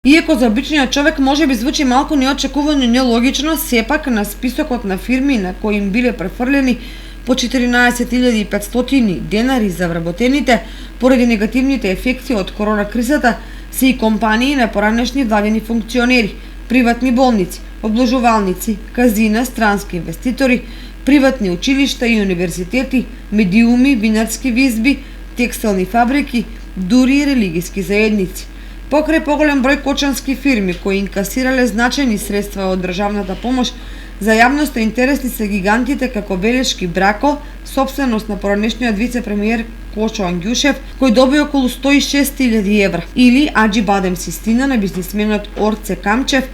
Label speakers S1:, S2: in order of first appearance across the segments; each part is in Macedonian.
S1: Иако за обичниот човек може би звучи малку неочекувано и нелогично, сепак на списокот на фирми на кои им биле префрлени по 14.500 денари за вработените поради негативните ефекти од корона кризата се и компании на поранешни владени функционери, приватни болници, обложувалници, казина, странски инвеститори, приватни училишта и универзитети, медиуми, винарски визби, текстилни фабрики, дури и религиски заедници. Покрај поголем број кочански фирми кои инкасирале значајни средства од државната помош, за јавноста интересни се гигантите како Белешки Брако, собственост на поранешниот вице-премиер Кошо Ангјушев, кој доби околу 106.000 евра, или Аџи Бадем Систина на бизнисменот Орце Камчев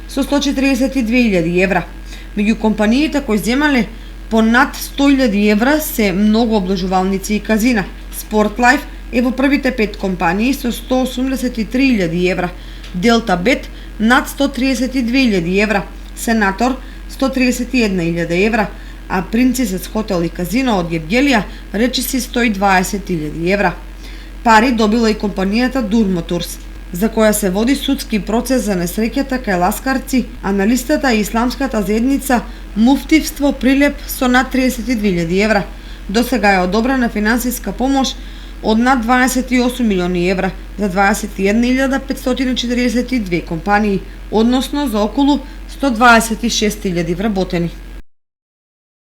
S1: со 142.000 евра. Меѓу компаниите кои земале по над 100.000 евра се многу обложувалници и казина. Спортлайф е во првите 5 компании со 183.000 евра, Делта Бет над 132.000 евра, Сенатор 131.000 евра, а Принцесес хотел и казино од Гевгелија речиси 120.000 евра. Пари добила и компанијата Дурмотурс, за која се води судски процес за несреќата кај ласкарци, а на листата е исламската заедница Муфтивство Прилеп со над 32.000 евра. Досега е одобрена финансиска помош од над 28 милиони евра за 21.542 компании, односно за околу 126.000 вработени.